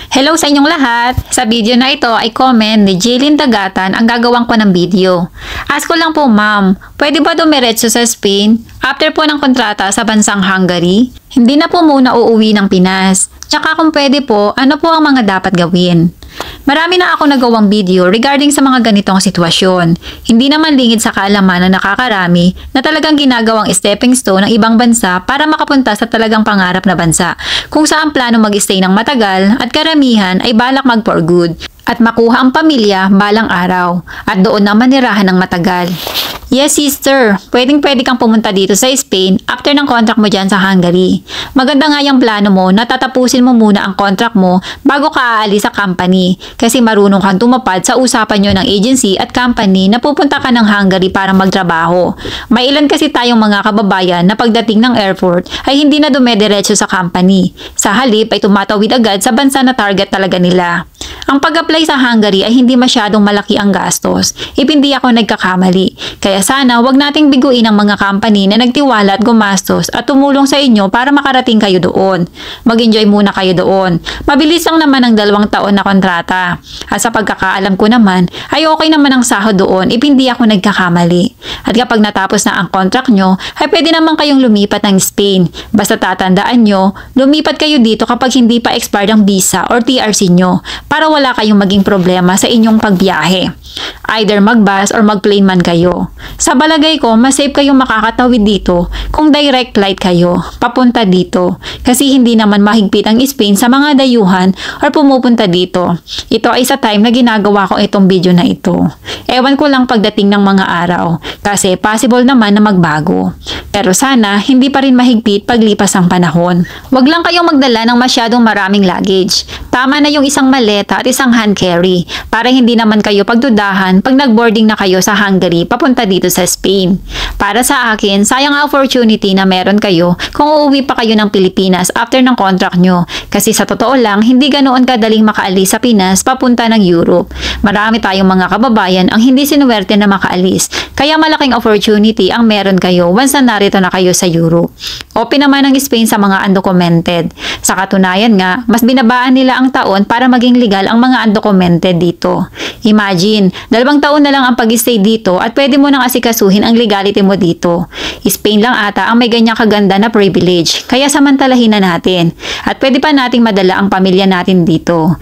Hello sa inyong lahat! Sa video na ito ay comment ni Jilin Dagatan ang gagawin ko ng video. Ask ko lang po ma'am, pwede ba dumiretso sa Spain after po ng kontrata sa bansang Hungary? Hindi na po muna uuwi ng Pinas. Tsaka kung pwede po, ano po ang mga dapat gawin? Marami na ako nagawang video regarding sa mga ganitong sitwasyon. Hindi naman lingid sa kaalaman na nakakarami na talagang ginagawang stepping stone ng ibang bansa para makapunta sa talagang pangarap na bansa, kung saan plano mag-stay ng matagal at karamihan ay balak mag for good at makuha ang pamilya balang araw at doon naman nirahan ng matagal. Yes sister, pwedeng-pwede kang pumunta dito sa Spain after ng contract mo dyan sa Hungary. Maganda nga yung plano mo na tatapusin mo muna ang contract mo bago ka aalis sa company kasi marunong kang tumapad sa usapan nyo ng agency at company na pupunta ka ng Hungary para magtrabaho. May ilan kasi tayong mga kababayan na pagdating ng airport ay hindi na dumediretso sa company. Sa halip ay tumatawid agad sa bansa na target talaga nila. Ang pag-apply sa Hungary ay hindi masyadong malaki ang gastos. Hindi ako nagkakamali. Kaya sana wag nating biguin ang mga company na nagtiwala at gumastos at tumulong sa inyo para makarating kayo doon. Mag-enjoy muna kayo doon. Mabilis lang naman ang 2 taon na kontrata. At sa pagkakaalam ko naman, ay okay naman ang sahod doon hindi ako nagkakamali. At kapag natapos na ang contract nyo, ay pwede naman kayong lumipat ng Spain. Basta tatandaan nyo, lumipat kayo dito kapag hindi pa expired ang visa or TRC nyo para wala kayong maging problema sa inyong pagbiyahe. Either mag-bus or mag-plane man kayo. Sa balagay ko, mas safe kayong makakatawid dito kung direct flight kayo papunta dito kasi hindi naman mahigpit ang Spain sa mga dayuhan or pumupunta dito. Ito ay sa time na ginagawa ko itong video na ito. Ewan ko lang pagdating ng mga araw kasi possible naman na magbago. Pero sana hindi pa rin mahigpit paglipas ang panahon. Wag lang kayong magdala ng masyadong maraming luggage. Tama na yung isang maleta at isang hand carry para hindi naman kayo pagdudahan pag nag-boarding na kayo sa Hungary papunta dito sa Spain. Para sa akin, sayang ang opportunity na meron kayo kung uuwi pa kayo ng Pilipinas after ng contract nyo. Kasi sa totoo lang, hindi ganoon kadaling makaalis sa Pinas papunta ng Europe. Marami tayong mga kababayan ang hindi sinuwerte na makaalis. Kaya malaking opportunity ang meron kayo once na narito na kayo sa Europe. Open naman ang Spain sa mga undocumented. Sa katunayan nga, mas binabaan nila ang taon para maging legal ang mga undocumented dito. Imagine, 2 taon na lang ang pag-stay dito at pwede mo nang asikasuhin ang legality mo dito. Spain lang ata ang may ganyang kaganda na privilege, kaya samantalahin na natin. At pwede pa nating madala ang pamilya natin dito.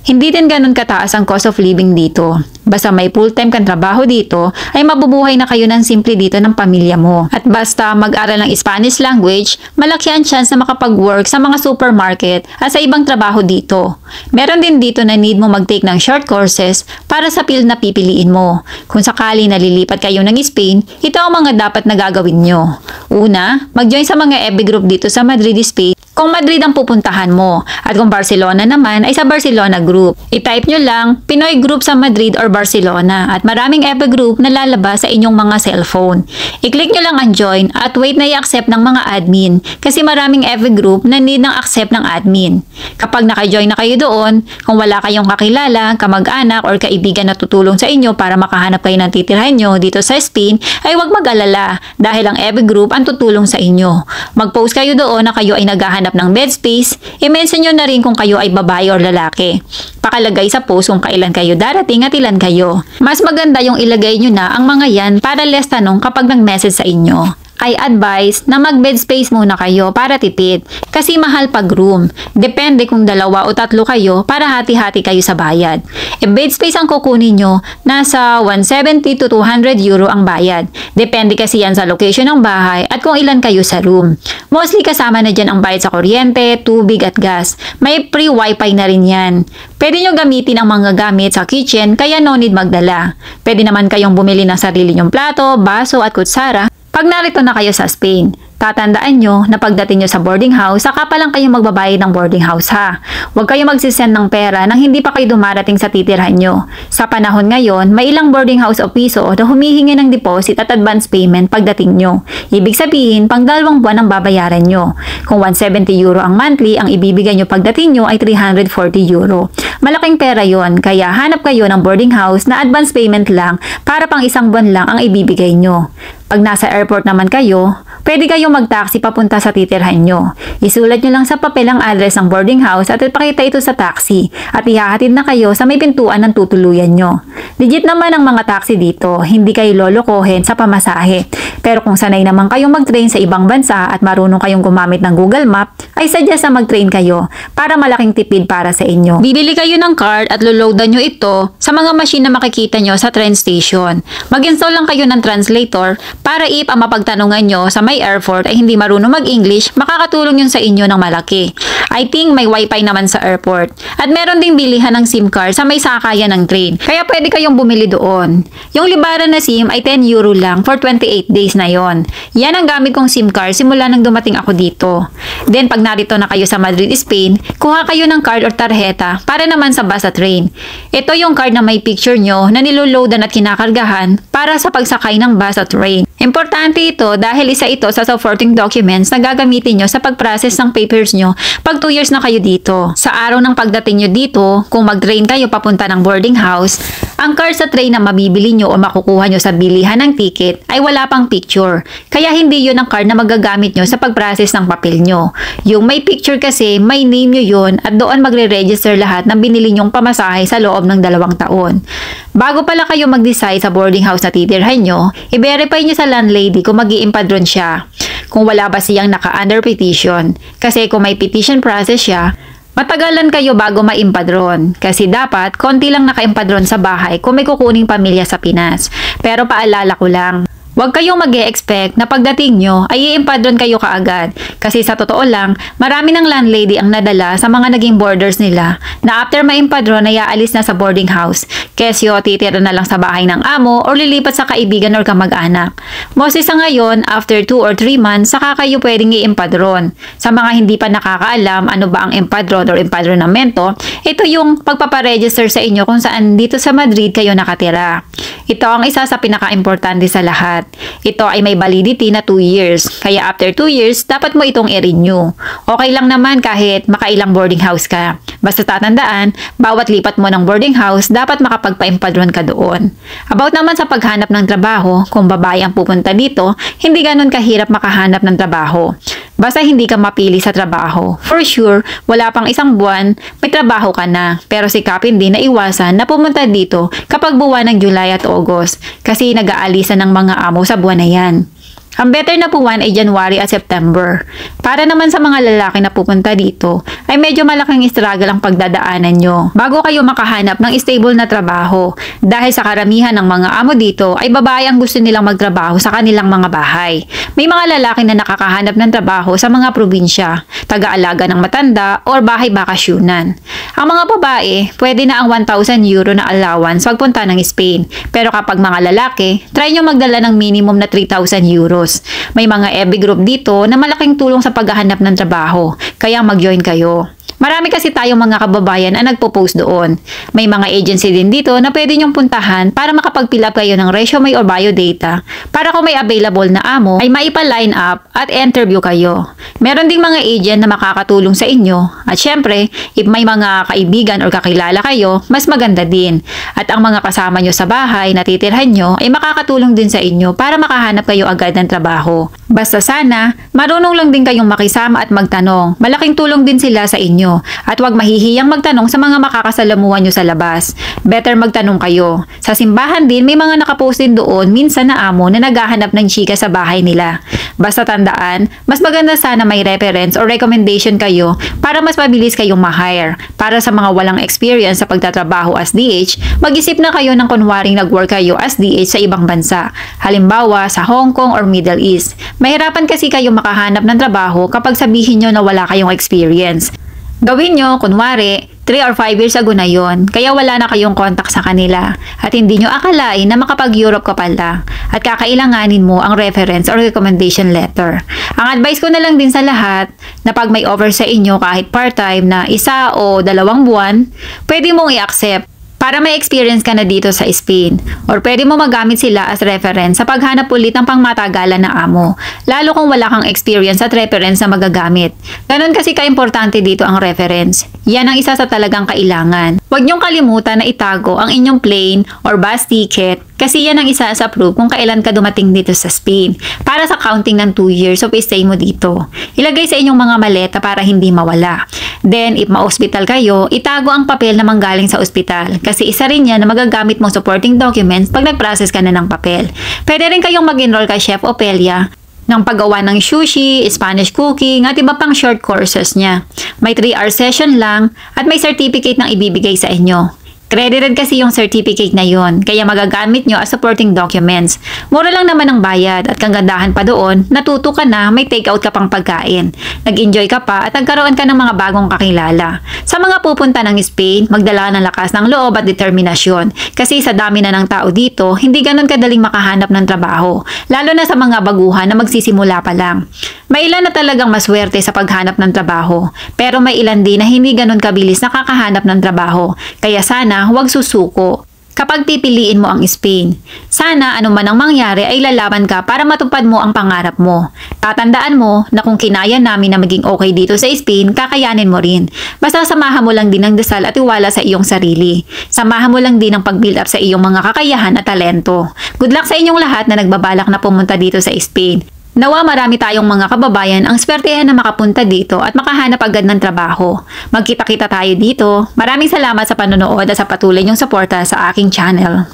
Hindi din ganun kataas ang cost of living dito. Basta may full-time kang trabaho dito, ay mabubuhay na kayo ng simple dito ng pamilya mo. At basta mag-aral ng Spanish language, malaki ang chance na makapag-work sa mga supermarket at sa ibang trabaho dito. Meron din dito na need mo mag-take ng short courses para sa field na pipiliin mo. Kung sakali nalilipat kayo ng Spain, ito ang mga dapat na gagawin nyo. Una, mag-join sa mga FB group dito sa Madrid, Spain kung Madrid ang pupuntahan mo. At kung Barcelona naman ay sa Barcelona group. I-type nyo lang Pinoy group sa Madrid or Barcelona at maraming FB group na lalabas sa inyong mga cellphone. I-click nyo lang ang join at wait na i-accept ng mga admin kasi maraming FB group na need ng accept ng admin. Kapag naka-join na kayo doon, kung wala kayong kakilala, kamag-anak or kaibigan na tutulong sa inyo para makahanap kayo ng titirhan nyo dito sa Spain, ay huwag mag-alala dahil ang FB group ang tutulong sa inyo. Mag-post kayo doon na kayo ay naghahanap ng bed space, i-mention nyo na rin kung kayo ay babae or lalaki. Pakalagay sa post kung kailan kayo darating at ilan kayo. Mas maganda yung ilagay nyo na ang mga yan para less tanong kapag nag-message sa inyo. I advise na mag-bed space muna kayo para tipid kasi mahal pag room. Depende kung 2 o 3 kayo para hati-hati kayo sa bayad. Bed space ang kukunin nyo, nasa 170 to 200 euro ang bayad. Depende kasi yan sa location ng bahay at kung ilan kayo sa room. Mostly kasama na dyan ang bayad sa kuryente, tubig at gas. May free wifi na rin yan. Pwede nyo gamitin ang mga gamit sa kitchen kaya no need magdala. Pwede naman kayong bumili ng sarili nyong plato, baso at kutsara pag narito na kayo sa Spain. Tatandaan nyo na pagdating nyo sa boarding house, saka pa lang kayo magbabayad ng boarding house ha. Huwag kayo magsisend ng pera nang hindi pa kayo dumarating sa titirhan nyo. Sa panahon ngayon, may ilang boarding house o piso na humihingi ng deposit at advance payment pagdating nyo. Ibig sabihin, pang 2 buwan ang babayaran nyo. Kung 170 euro ang monthly, ang ibibigay nyo pagdating nyo ay 340 euro. Malaking pera yon, kaya hanap kayo ng boarding house na advance payment lang para pang 1 buwan lang ang ibibigay nyo. Pag nasa airport naman kayo, pwede kayong mag-taxi papunta sa titirhan nyo. Isulat nyo lang sa papel ang address ng boarding house at ipakita ito sa taxi at ihahatid na kayo sa may pintuan ng tutuluyan nyo. Legit naman ang mga taxi dito, hindi kayo lolokohin sa pamasahe. Pero kung sanay naman kayong mag-train sa ibang bansa at marunong kayong gumamit ng Google Map, ay suggest na mag-train kayo para malaking tipid para sa inyo. Bibili kayo ng card at loloadan nyo ito sa mga machine na makikita nyo sa train station. Mag-install lang kayo ng translator para if ang mapagtanungan nyo sa may airport ay hindi marunong mag-English, makakatulong yun sa inyo ng malaki. I think may wifi naman sa airport. At meron ding bilihan ng SIM card sa may sakayan ng train. Kaya pwede kayong bumili doon. Yung libaran na SIM ay 10 euro lang for 28 days na yon. Yan ang gamit kong SIM card simula nang dumating ako dito. Then pag narito na kayo sa Madrid, Spain, kuha kayo ng card or tarjeta para naman sa bus at train. Ito yung card na may picture nyo na niloloadan at kinakargahan para sa pagsakay ng bus at train. Importante ito dahil isa ito sa supporting documents na gagamitin nyo sa pag-process ng papers nyo pag 2 years na kayo dito. Sa araw ng pagdating nyo dito, kung mag-train kayo papunta ng boarding house, ang card sa train na mabibili nyo o makukuha nyo sa bilihan ng ticket ay wala pang picture. Kaya hindi yun ang card na magagamit nyo sa pag-process ng papel nyo. Yung may picture kasi, may name nyo yun at doon magre-register lahat ng binili nyong pamasahe sa loob ng 2 taon. Bago pala kayo mag-decide sa boarding house na titirhan nyo, i-verify nyo sa landlady kung mag-i-empadron siya. Kung wala ba siyang naka-under petition. Kasi kung may petition process siya, matagalan kayo bago ma-empadron. Kasi dapat, konti lang naka-empadron sa bahay kung may kukuning pamilya sa Pinas. Pero paalala ko lang, huwag kayong mag-e-expect na pagdating nyo ay i-empadron kayo kaagad. Kasi sa totoo lang, marami ng landlady ang nadala sa mga naging boarders nila na after ma-empadron ay aalis na sa boarding house. Kesyo titira na lang sa bahay ng amo o lilipat sa kaibigan or kamag-anak. Mostly sa ngayon, after 2 or 3 months, saka kayo pwedeng i-empadron. Sa mga hindi pa nakakaalam ano ba ang empadron or empadronamento, ito yung pagpaparegister sa inyo kung saan dito sa Madrid kayo nakatira. Ito ang isa sa pinaka-importante sa lahat. Ito ay may validity na 2 years. Kaya after 2 years, dapat mo itong i-renew. Okay lang naman kahit makailang boarding house ka. Basta tatandaan, bawat lipat mo ng boarding house, dapat makapagpa-empadron ka doon. About naman sa paghanap ng trabaho, kung babae ang pupunta dito, hindi ganun kahirap makahanap ng trabaho. Basta hindi ka mapili sa trabaho. For sure, wala pang 1 buwan, may trabaho ka na. Pero sikapin din na iwasan na pumunta dito kapag buwan ng July at August kasi nag-aalisan ng mga amo sa buwan na yan. Ang better na buwan ay January at September. Para naman sa mga lalaki na pupunta dito, ay medyo malaking struggle ang pagdadaanan nyo bago kayo makahanap ng stable na trabaho. Dahil sa karamihan ng mga amo dito ay babae ang gusto nilang magtrabaho sa kanilang mga bahay. May mga lalaki na nakakahanap ng trabaho sa mga probinsya, taga-alaga ng matanda or bahay bakasyunan. Ang mga babae, pwede na ang 1,000 euro na allowance pagpunta ng Spain. Pero kapag mga lalaki, try nyo magdala ng minimum na 3,000 euros. May mga FB group dito na malaking tulong sa paghahanap ng trabaho, kaya mag-join kayo. Marami kasi tayong mga kababayan ang nagpo-post doon. May mga agency din dito na pwede nyong puntahan para makapag-fill up kayo ng resume or biodata para kung may available na amo ay maipa-line up at interview kayo. Meron ding mga agent na makakatulong sa inyo at syempre, if may mga kaibigan or kakilala kayo, mas maganda din. At ang mga kasama nyo sa bahay na titirhan nyo ay makakatulong din sa inyo para makahanap kayo agad ng trabaho. Basta sana, marunong lang din kayong makisama at magtanong. Malaking tulong din sila sa inyo. At huwag mahihiyang magtanong sa mga makakasalamuhan nyo sa labas. Better magtanong kayo. Sa simbahan din, may mga nakapost din doon minsan na amo na naghahanap ng chika sa bahay nila. Basta tandaan, mas maganda sana may reference or recommendation kayo para mas mabilis kayong ma-hire. Para sa mga walang experience sa pagtatrabaho as DH, mag-isip na kayo ng kunwaring nag-work kayo as DH sa ibang bansa. Halimbawa, sa Hong Kong or Middle East. Mahirapan kasi kayo makahanap ng trabaho kapag sabihin nyo na wala kayong experience. Gawin nyo, kunwari, 3 or 5 years ago na yon, kaya wala na kayong contact sa kanila at hindi nyo akalain na makapag-Europe ka pala at kakailanganin mo ang reference or recommendation letter. Ang advice ko na lang din sa lahat na pag may offer sa inyo kahit part-time na 1 o 2 buwan, pwede mong i-accept. para may experience ka na dito sa Spain. Or pwede mo magamit sila as reference sa paghanap ulit ng pangmatagalan na amo, lalo kung wala kang experience at reference na magagamit. Ganon kasi kaimportante dito ang reference. Yan ang isa sa talagang kailangan. Huwag niyong kalimutan na itago ang inyong plane or bus ticket kasi yan ang isa sa proof kung kailan ka dumating dito sa Spain para sa counting ng 2 years of stay mo dito. Ilagay sa inyong mga maleta para hindi mawala. Then, if ma-hospital kayo, itago ang papel na manggaling sa ospital kasi isa rin yan na magagamit mong supporting documents pag nag-process ka na ng papel. Pwede rin kayong mag-enroll kay Chef Opelia ng paggawa ng sushi, Spanish cooking, at iba pang short courses niya. May 3-hour session lang at may certificate na ibibigay sa inyo. Credited kasi yung certificate na yon, kaya magagamit nyo as supporting documents. Mura lang naman ang bayad at kagandahan pa doon, natuto ka na, may take out ka pang pagkain. Nag-enjoy ka pa at nagkaroon ka ng mga bagong kakilala. Sa mga pupunta ng Spain, magdala ng lakas ng loob at determinasyon. Kasi sa dami na ng tao dito, hindi ganun kadaling makahanap ng trabaho. Lalo na sa mga baguhan na magsisimula pa lang. May ilan na talagang maswerte sa paghanap ng trabaho. Pero may ilan din na hindi ganun kabilis nakakahanap ng trabaho. Kaya sana huwag susuko kapag pipiliin mo ang Spain. Sana anuman ang mangyari ay lalaban ka para matupad mo ang pangarap mo. Tatandaan mo na kung kinaya namin na maging okay dito sa Spain, kakayanin mo rin. Basta samahan mo lang din ng dasal at tiwala sa iyong sarili. Samahan mo lang din ang pag-build up sa iyong mga kakayahan at talento. Good luck sa inyong lahat na nagbabalak na pumunta dito sa Spain. Nawa marami tayong mga kababayan ang swertehan na makapunta dito at makahanap agad ng trabaho. Magkita-kita tayo dito. Maraming salamat sa panonood at sa patuloy niyong suporta sa aking channel.